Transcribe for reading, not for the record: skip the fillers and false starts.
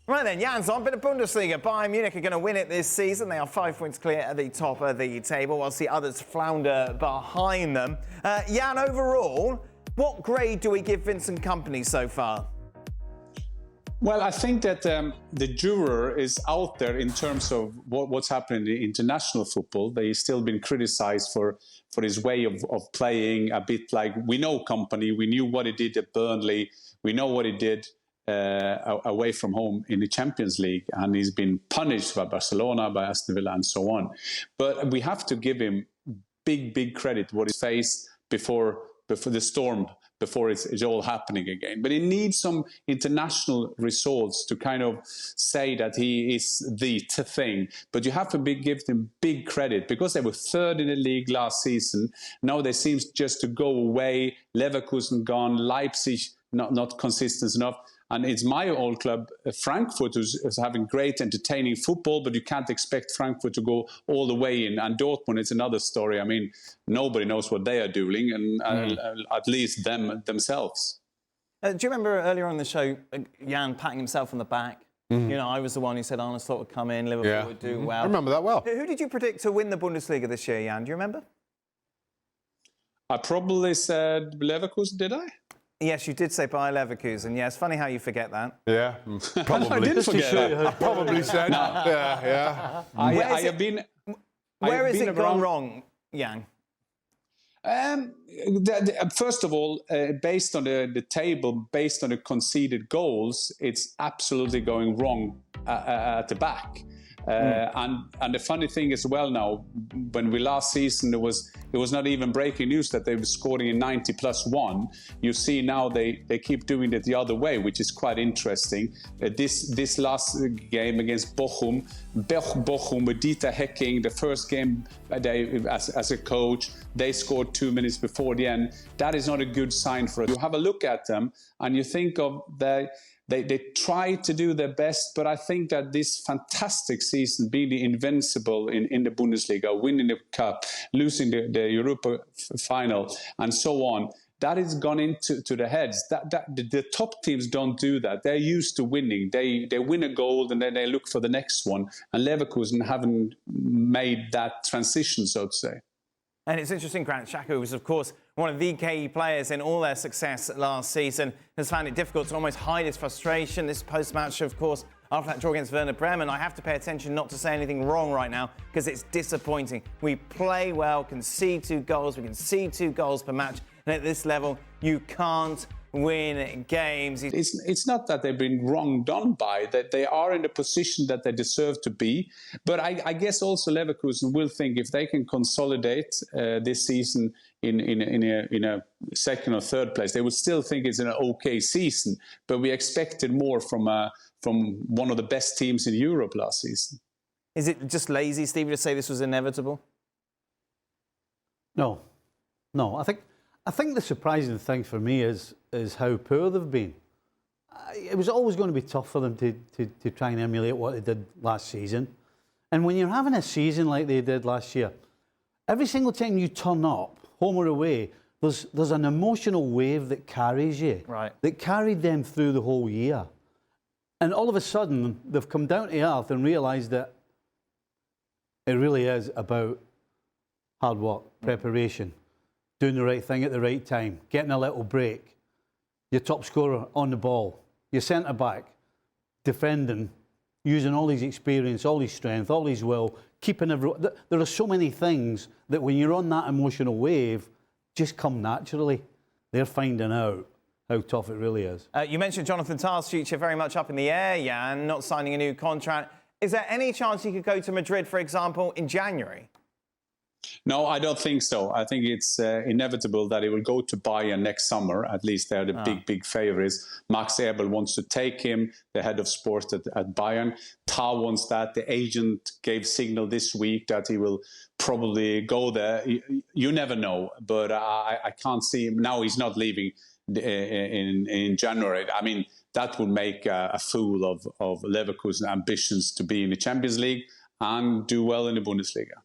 Right then, Jan's on. Bit of Bundesliga. Bayern Munich are going to win it this season. They are 5 points clear at the top of the table, whilst the others flounder behind them. Jan, overall, what grade do we give Vincent Kompany so far? Well, I think that the juror is out there in terms of what's happening in international football. They've still been criticized for his way of playing, a bit like we know Kompany. We knew what he did at Burnley. We know what he did away from home in the Champions League, and he's been punished by Barcelona, by Aston Villa, and so on. But we have to give him big credit what he faced before the storm, before it's all happening again. But he needs some international results to kind of say that he is the thing. But you have to give them big credit, because they were third in the league last season. Now they seem just to go away. Leverkusen gone, Leipzig not consistent enough. And it's my old club, Frankfurt, who's having great entertaining football, but you can't expect Frankfurt to go all the way in. And Dortmund, it's another story. I mean, nobody knows what they are doing, and at least themselves. Do you remember earlier on in the show, Jan patting himself on the back? You know, I was the one who said Arne Slot would come in, Liverpool would do well. I remember that well. Who did you predict to win the Bundesliga this year, Jan? Do you remember? I probably said Leverkusen, did I? Yes, you did say Bayer Leverkusen. Yeah, it's funny how you forget that. Yeah, probably. I didn't forget that. I probably said. No. Yeah. I have been. Where has it gone wrong, Jan? First of all, based on the table, based on the conceded goals, it's absolutely going wrong at the back. And the funny thing as well now, when we last season, it was not even breaking news that they were scoring in 90+1. You see now they keep doing it the other way, which is quite interesting. This last game against Bochum with Dieter Hecking, the first game as a coach, they scored 2 minutes before the end. That is not a good sign for us. You have a look at them and you think of They try to do their best, but I think that this fantastic season, being invincible in the Bundesliga, winning the cup, losing the Europa final, and so on, that has gone into the heads. The top teams don't do that. They're used to winning. They win a goal and then they look for the next one. And Leverkusen haven't made that transition, so to say. And it's interesting, Grant Shaka, who was, of course, one of the key players in all their success last season, has found it difficult to almost hide his frustration. This post-match, of course, after that draw against Werder Bremen, I have to pay attention not to say anything wrong right now, because it's disappointing. We play well, concede 2 goals, we concede 2 goals per match, and at this level, you can't win games. It's not that they've been wrong done by, that they are in the position that they deserve to be. But I guess also Leverkusen will think if they can consolidate this season in a second or third place, they would still think it's an okay season. But we expected more from one of the best teams in Europe last season. Is it just lazy, Stevie, to say this was inevitable? No. I think the surprising thing for me is how poor they've been. It was always going to be tough for them to try and emulate what they did last season. And when you're having a season like they did last year, every single time you turn up, home or away, there's an emotional wave that carries you, that carried them through the whole year. And all of a sudden, they've come down to earth and realised that it really is about hard work, preparation, doing the right thing at the right time, getting a little break, your top scorer on the ball, your centre-back defending, using all his experience, all his strength, all his will, keeping everyone... There are so many things that when you're on that emotional wave, just come naturally. They're finding out how tough it really is. You mentioned Jonathan Tahs' future very much up in the air, Jan, not signing a new contract. Is there any chance he could go to Madrid, for example, in January? No, I don't think so. I think it's inevitable that he will go to Bayern next summer. At least they're the big favourites. Max Eberl wants to take him, the head of sports at Bayern. Tahs wants that. The agent gave signal this week that he will probably go there. You never know, but I can't see him. Now he's not leaving in January. I mean, that would make a fool of Leverkusen ambitions to be in the Champions League and do well in the Bundesliga.